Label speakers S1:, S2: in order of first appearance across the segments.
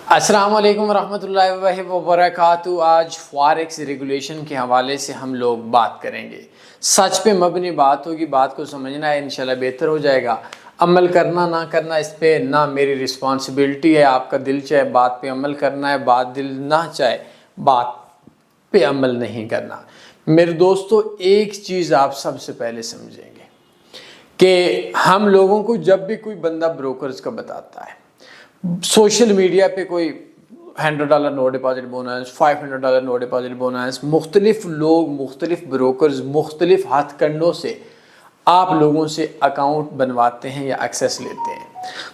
S1: السلام علیکم ورحمۃ اللہ وبرکاتہ۔ آج فاریکس ریگولیشن کے حوالے سے ہم لوگ بات کریں گے۔ سچ پہ مبنی بات ہوگی، بات کو سمجھنا ہے، انشاءاللہ بہتر ہو جائے گا۔ عمل کرنا نہ کرنا اس پہ نہ میری رسپانسبلٹی ہے، آپ کا دل چاہے بات پہ عمل کرنا ہے، بات دل نہ چاہے بات پہ عمل نہیں کرنا۔ میرے دوستو، ایک چیز آپ سب سے پہلے سمجھیں گے کہ ہم لوگوں کو جب بھی کوئی بندہ بروکرز کا بتاتا ہے، سوشل میڈیا پہ کوئی $100 نو ڈپازٹ بونس، $500 نو ڈپازٹ بونس، مختلف لوگ، مختلف بروکرز مختلف ہاتھ کنڈوں سے آپ لوگوں سے اکاؤنٹ بنواتے ہیں یا ایکسیس لیتے ہیں۔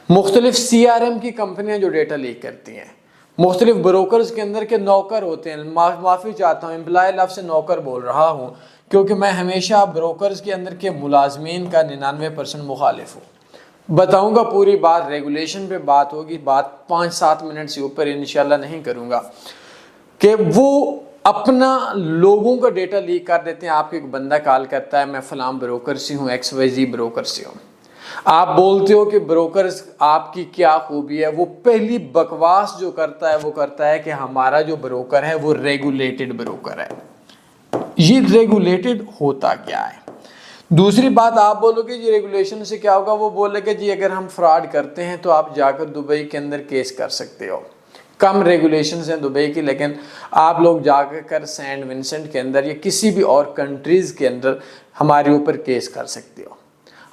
S1: مختلف CRM کی کمپنیاں جو ڈیٹا لیک کرتی ہیں، مختلف بروکرز کے اندر کے نوکر ہوتے ہیں۔ معافی چاہتا ہوں، امپلائی لفظ سے نوکر بول رہا ہوں کیونکہ میں ہمیشہ بروکرز کے اندر کے ملازمین کا 99% مخالف ہوں۔ بتاؤں گا پوری بات، ریگولیشن پہ بات ہوگی، بات 5-7 منٹ سے اوپر انشاءاللہ نہیں کروں گا، کہ وہ اپنا لوگوں کا ڈیٹا لیک کر دیتے ہیں۔ آپ کو ایک بندہ کال کرتا ہے، میں فلاں بروکر سے ہوں، XYZ بروکر سے ہوں۔ آپ بولتے ہو کہ بروکرز آپ کی کیا خوبی ہے، وہ پہلی بکواس جو کرتا ہے وہ کرتا ہے کہ ہمارا جو بروکر ہے وہ ریگولیٹڈ بروکر ہے۔ یہ ریگولیٹڈ ہوتا کیا ہے؟ دوسری بات، آپ بولو کہ جی ریگولیشن سے کیا ہوگا، وہ بولے کہ جی اگر ہم فراڈ کرتے ہیں تو آپ جا کر دبئی کے اندر کیس کر سکتے ہو۔ کم ریگولیشنز ہیں دبئی کی، لیکن آپ لوگ جا کر سینٹ ونسنٹ کے اندر یا کسی بھی اور کنٹریز کے اندر ہمارے اوپر کیس کر سکتے ہو۔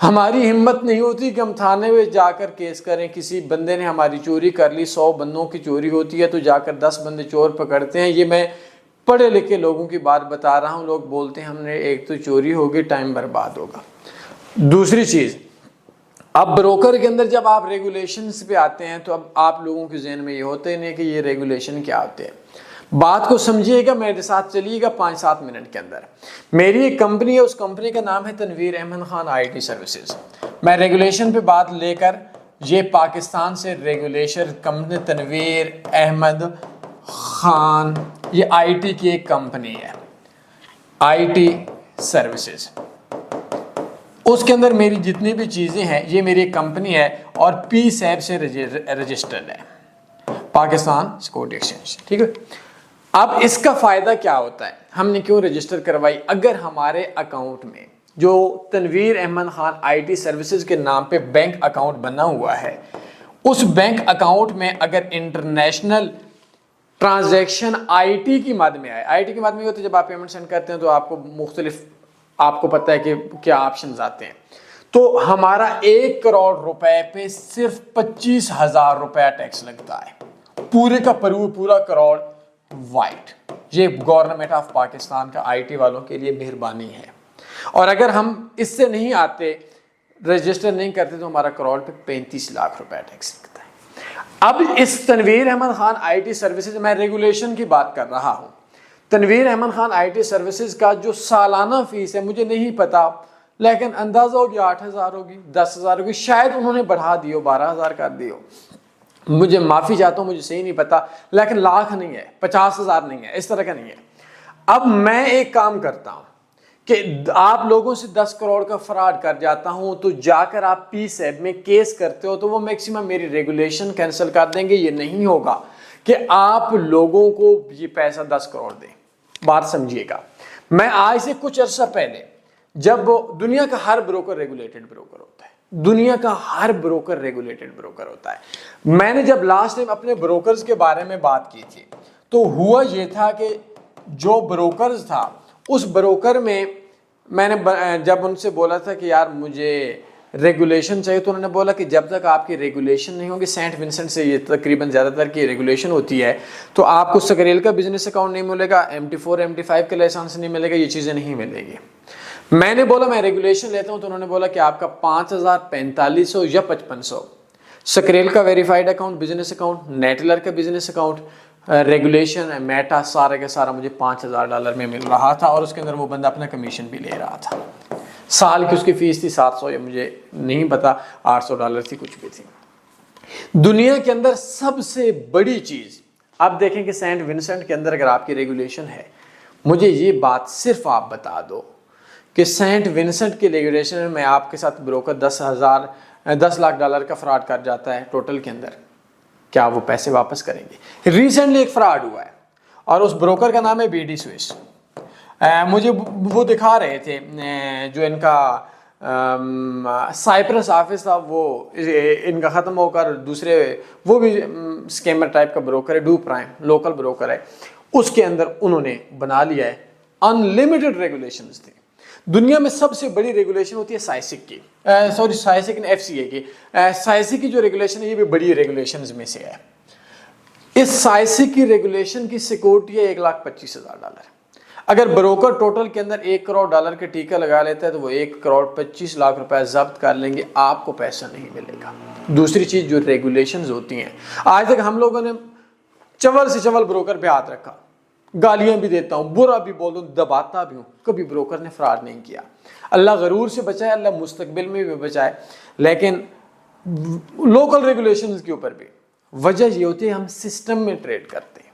S1: ہماری ہمت نہیں ہوتی کہ ہم تھانے میں جا کر کیس کریں۔ کسی بندے نے ہماری چوری کر لی، 100 بندوں کی چوری ہوتی ہے تو جا کر 10 بندے چور پکڑتے ہیں۔ یہ میں پڑھے لکھے لوگوں کی بات بتا رہا ہوں۔ لوگ بولتے ہیں ہم نے ایک تو چوری ہوگی، ٹائم برباد ہوگا۔ دوسری چیز، اب بروکر کے اندر جب آپ ریگولیشنز پہ آتے ہیں تو اب آپ لوگوں کے ذہن میں یہ ہوتا ہی نہیں کہ یہ ریگولیشن کیا ہوتے ہیں۔ بات کو سمجھیے گا، میرے ساتھ چلیے گا 5-7 منٹ کے اندر۔ میری ایک کمپنی ہے، اس کمپنی کا نام ہے تنویر احمد خان IT سروسز۔ میں ریگولیشن پہ بات لے کر، یہ پاکستان سے ریگولیشن کمپنی تنویر احمد خان، یہ IT کی ایک کمپنی ہے، IT سروسز۔ اس کے اندر میری جتنی بھی چیزیں ہیں، یہ میری ایک کمپنی ہے اور PSAB سے رجسٹرڈ ہے، پاکستان سیکورٹی ایکسچینج، ٹھیک ہے۔ اب اس کا فائدہ کیا ہوتا ہے، ہم نے کیوں رجسٹر کروائی؟ اگر ہمارے اکاؤنٹ میں جو تنویر احمد خان IT سروسز کے نام پہ بینک اکاؤنٹ بنا ہوا ہے، اس بینک اکاؤنٹ میں اگر انٹرنیشنل ٹرانزیکشن IT کی مد میں آئے، IT کی مد میں ہوتا ہے جب آپ پیمنٹ سینڈ کرتے ہیں تو آپ کو مختلف، آپ کو پتہ ہے کہ کیا آپشنز آتے ہیں، تو ہمارا 1 کروڑ روپے پہ صرف 25,000 روپے ٹیکس لگتا ہے، پورے کا پورا کروڑ وائٹ۔ یہ گورنمنٹ آف پاکستان کا IT والوں کے لیے مہربانی ہے۔ اور اگر ہم اس سے نہیں آتے، رجسٹر نہیں کرتے، تو ہمارا کروڑ پہ 35 لاکھ روپے ٹیکس لگتا ہے۔ اب اس تنویر احمد خان IT سروسز، میں ریگولیشن کی بات کر رہا ہوں، تنویر احمد خان IT سروسز کا جو سالانہ فیس ہے مجھے نہیں پتا، لیکن اندازہ ہوگی 8,000 ہوگی، 10,000 ہوگی، شاید انہوں نے بڑھا دی ہو، 12,000 کر دی ہو، مجھے معافی چاہتا ہوں، مجھے صحیح نہیں پتا، لیکن لاکھ نہیں ہے، 50,000 نہیں ہے، اس طرح کا نہیں ہے۔ اب میں ایک کام کرتا ہوں کہ آپ لوگوں سے 10 کروڑ کا فراڈ کر جاتا ہوں تو جا کر آپ PSAB میں کیس کرتے ہو تو وہ میکسیمم میری ریگولیشن کینسل کر دیں گے۔ یہ نہیں ہوگا کہ آپ لوگوں کو یہ پیسہ 10 کروڑ دیں۔ بات سمجھیے گا، میں آج سے کچھ عرصہ پہلے، جب دنیا کا ہر بروکر ریگولیٹڈ بروکر ہوتا ہے، دنیا کا ہر بروکر ریگولیٹڈ بروکر ہوتا ہے، میں نے جب لاسٹ ٹائم اپنے بروکرز کے بارے میں بات کی تھی تو ہوا یہ تھا کہ جو بروکرز تھا، اس بروکر میں میں نے جب ان سے بولا تھا کہ یار مجھے ریگولیشن چاہیے، تو انہوں نے بولا کہ جب تک آپ کی ریگولیشن نہیں ہوگی، سینٹ ونسنٹ سے یہ تقریباً زیادہ تر کی ریگولیشن ہوتی ہے، تو آپ کو سکریل کا بزنس اکاؤنٹ نہیں ملے گا، MT4 MT5 کا لائسنس نہیں ملے گا، یہ چیزیں نہیں ملے گی۔ میں نے بولا میں ریگولیشن لیتا ہوں، تو انہوں نے بولا کہ آپ کا 5,000 4500 یا 5500 سکریل کا ویریفائڈ اکاؤنٹ، بزنس اکاؤنٹ، نیٹلر کا بزنس اکاؤنٹ، ریگولیشن میٹا، سارا کا سارا مجھے $5,000 میں مل رہا تھا، اور اس کے اندر وہ بندہ اپنا کمیشن بھی لے رہا تھا۔ سال کی اس کی فیس تھی 700 یا مجھے نہیں پتا، $800 تھی، کچھ بھی تھی۔ دنیا کے اندر سب سے بڑی چیز، آپ دیکھیں کہ سینٹ ونسنٹ کے اندر اگر آپ کی ریگولیشن ہے، مجھے یہ بات صرف آپ بتا دو کہ سینٹ ونسنٹ کی ریگولیشن میں آپ کے ساتھ بروکر $10 لاکھ کا فراڈ کر جاتا ہے ٹوٹل کے اندر، کیا وہ پیسے واپس کریں گے؟ ریسنٹلی ایک فراڈ ہوا ہے اور اس بروکر کا نام ہے BD سوئس. مجھے وہ دکھا رہے تھے جو ان کا سائپرس آفس تھا وہ ان کا ختم ہو کر دوسرے وہ بھی اسکیمر ٹائپ کا بروکر ہے, ڈو پرائم لوکل بروکر ہے, اس کے اندر انہوں نے بنا لیا ہے انلمیٹڈ ریگولیشنز تھے. دنیا میں سب سے بڑی ریگولیشن ہوتی ہے سائسک کی, سائسک FCA کی. سائسک کی جو ریگولیشن ہے یہ بھی بڑی ریگولیشنز میں سے ہے. اس سائسک کی ریگولیشن کی سیکورٹی ہے $1,25,000. اگر بروکر ٹوٹل کے اندر $1 کروڑ کے ٹیکہ لگا لیتا ہے تو وہ $1,25,00,000 ضبط کر لیں گے, آپ کو پیسہ نہیں ملے گا. دوسری چیز جو ریگولیشنز ہوتی ہیں, آج تک ہم لوگوں نے چول سے چول بروکر پہ ہاتھ رکھا, گالیاں بھی دیتا ہوں, برا بھی بول دوں, دباتا بھی ہوں, کبھی بروکر نے فراڈ نہیں کیا. اللہ غرور سے بچائے, اللہ مستقبل میں بھی بچائے. لیکن لوکل ریگولیشنز کے اوپر بھی وجہ یہ ہوتی ہے ہم سسٹم میں ٹریڈ کرتے ہیں.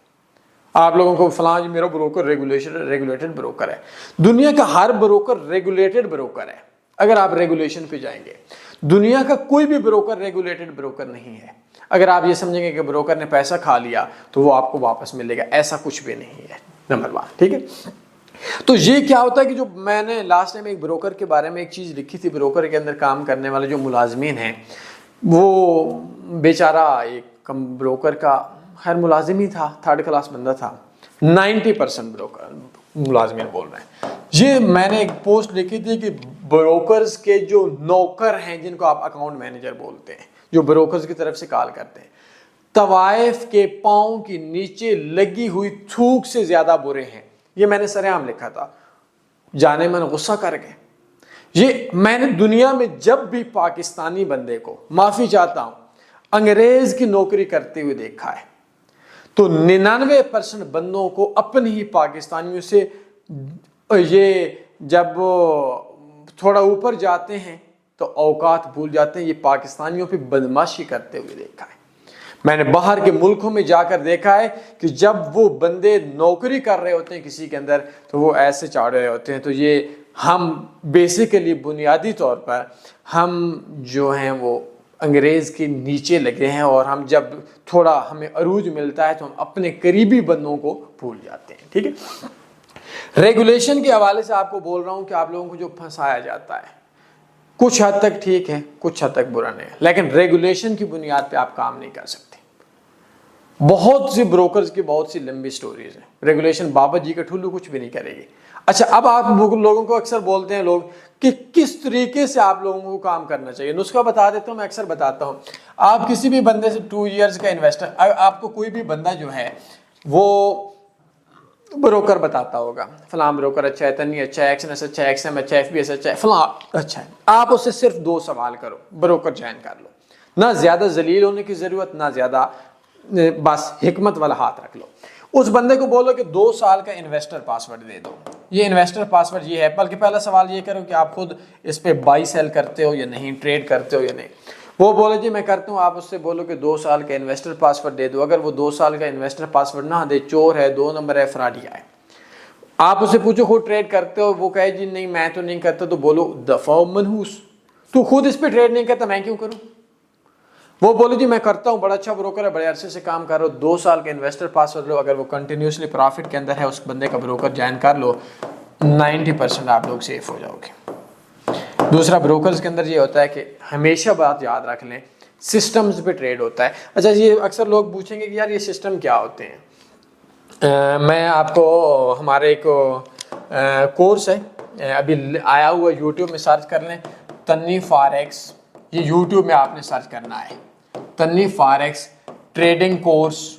S1: آپ لوگوں کو فلاں میرا بروکر ریگولیٹڈ بروکر ہے. دنیا کا ہر بروکر ریگولیٹڈ بروکر ہے. اگر آپ ریگولیشن پہ جائیں گے, دنیا کا کوئی بھی بروکر ریگولیٹڈ بروکر نہیں ہے. اگر آپ یہ سمجھیں گے کہ بروکر نے پیسہ کھا لیا تو وہ آپ کو واپس ملے گا, ایسا کچھ بھی نہیں ہے. نمبر 1, ٹھیک ہے. تو یہ کیا ہوتا ہے کہ جو میں نے لاسٹ ٹائم ایک بروکر کے بارے میں ایک چیز لکھی تھی, بروکر کے اندر کام کرنے والے جو ملازمین ہیں وہ بیچارہ ایک بروکر کا خیر ملازم ہی تھا, 3rd کلاس بندہ تھا. 90% بروکر ملازمین بول رہے ہیں. یہ میں نے ایک پوسٹ لکھی تھی کہ بروکرز کے جو نوکر ہیں جن کو آپ اکاؤنٹ مینیجر بولتے ہیں, جو بروکرز کی طرف سے کال کرتے ہیں, طوائف کے پاؤں کی نیچے لگی ہوئی تھوک سے زیادہ برے ہیں. یہ میں نے سرعام لکھا تھا, جانے من غصہ کر گئے. یہ میں نے دنیا میں جب بھی پاکستانی بندے کو, معافی چاہتا ہوں, انگریز کی نوکری کرتے ہوئے دیکھا ہے تو 99% بندوں کو اپنے ہی پاکستانیوں سے یہ جب تھوڑا اوپر جاتے ہیں تو اوقات بھول جاتے ہیں. یہ پاکستانیوں پہ بدماشی کرتے ہوئے دیکھا ہے. میں نے باہر کے ملکوں میں جا کر دیکھا ہے کہ جب وہ بندے نوکری کر رہے ہوتے ہیں کسی کے اندر تو وہ ایسے چاڑ رہے ہوتے ہیں. تو یہ ہم بیسیکلی بنیادی طور پر ہم جو ہیں وہ انگریز کے نیچے لگے ہیں, اور ہم جب تھوڑا ہمیں عروج ملتا ہے تو ہم اپنے قریبی بندوں کو بھول جاتے ہیں. ٹھیک ہے. ریگولیشن کے حوالے سے آپ کو بول رہا ہوں کہ آپ لوگوں کو جو پھنسایا جاتا ہے کچھ حد تک ٹھیک ہے, کچھ حد تک برا نہیں ہے, لیکن ریگولیشن کی بنیاد پہ آپ کام نہیں کر سکتے. بہت سی بروکرز کی بہت سی لمبی سٹوریز ہیں. ریگولیشن بابا جی کا ٹھلو کچھ بھی نہیں کرے گی. اچھا, اب آپ لوگوں کو اکثر بولتے ہیں لوگ کہ کس طریقے سے آپ لوگوں کو کام کرنا چاہیے. نسخہ بتا دیتا ہوں, میں اکثر بتاتا ہوں. آپ کسی بھی بندے سے 2 ایئرز کا انویسٹر, آپ کو کوئی بھی بندہ جو ہے وہ بروکر بتاتا ہوگا, فلاں بروکر اچھا ہے, تنی اچھا ہے, ایکسنس اچھا ہے, ایکسم اچھا ہے, FBS اچھا ہے, فلاں اچھا ہے. آپ اس سے صرف 2 سوال کرو, بروکر جوائن کر لو. نہ زیادہ ذلیل ہونے کی ضرورت, نہ زیادہ, بس حکمت والا ہاتھ رکھ لو. اس بندے کو بولو کہ 2 سال کا انویسٹر پاسورڈ دے دو. یہ انویسٹر پاسورڈ یہ ہے, بلکہ پہلا سوال یہ کرو کہ آپ خود اس پہ بائی سیل کرتے ہو یا نہیں, ٹریڈ کرتے ہو یا نہیں. وہ بولے جی میں کرتا ہوں. آپ اس سے بولو کہ 2 سال کا انویسٹر پاسورڈ دے دو. اگر وہ 2 سال کا انویسٹر پاسورڈ نہ دے, چور ہے, 2 نمبر ہے, فراڈیا ہے. آپ اس سے پوچھو خود ٹریڈ کرتے ہو, وہ کہے جی نہیں میں تو نہیں کرتا, تو بولو دفع منحوس, تو خود اس پہ ٹریڈ نہیں کرتا, میں کیوں کروں. وہ بولے جی میں کرتا ہوں, بڑا اچھا بروکر ہے, بڑے عرصے سے کام کر رہا ہو, 2 سال کا انویسٹر پاسورڈ لو. اگر وہ کنٹینیوسلی پروفٹ کے اندر ہے, اس بندے کا بروکر جوائن کر لو, 90% آپ لوگ سیف ہو جاؤ گے. دوسرا, بروکرز کے اندر یہ ہوتا ہے کہ ہمیشہ بات یاد رکھ لیں, سسٹمز پہ ٹریڈ ہوتا ہے. اچھا, یہ اکثر لوگ پوچھیں گے کہ یار یہ سسٹم کیا ہوتے ہیں. میں آپ کو, ہمارے ایک کورس ہے ابھی آیا ہوا, یوٹیوب میں سرچ کر لیں, تنی فاریکس. یہ یوٹیوب میں آپ نے سرچ کرنا ہے, تنی فاریکس ٹریڈنگ کورس.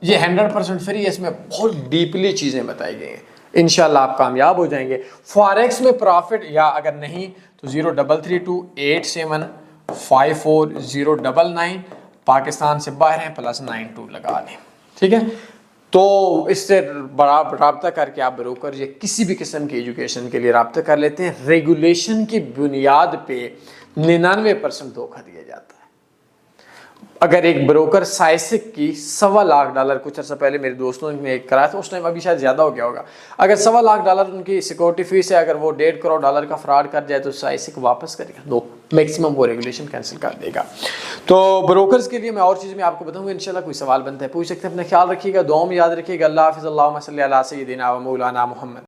S1: یہ 100% فری ہے. اس میں بہت ڈیپلی چیزیں بتائی گئی ہیں. انشاءاللہ آپ کامیاب ہو جائیں گے. فاریکس میں پروفٹ, یا اگر نہیں تو 0332875409, پاکستان سے باہر ہیں +92 لگا لیں. ٹھیک ہے. تو اس سے بڑا رابطہ کر کے آپ بروکر یا کسی بھی قسم کی ایجوکیشن کے لیے رابطہ کر لیتے ہیں. ریگولیشن کی بنیاد پہ 99% دھوکہ دیا جاتا ہے. اگر ایک بروکر سائسک کی $1.25 کچھ عرصہ پہلے میرے دوستوں نے کرایا تھا، اس ٹائم ابھی شاید زیادہ ہو گیا ہوگا، اگر $1.25 ان کی سیکورٹی فیس ہے، اگر وہ $1.5 کروڑ کا فراڈ کر جائے تو سائسک واپس کرے گا، میکسیمم وہ ریگولیشن کینسل کر دے گا۔ تو بروکرز کے لیے میں اور چیز میں آپ کو بتاؤں گا انشاءاللہ، کوئی سوال بنتا ہے پوچھ سکتے ہیں، اپنا خیال رکھیے گا، دعاؤں میں یاد رکھیے گا۔ اللہ حافظ، اللہم صلی علی سیدنا و مولانا محمد۔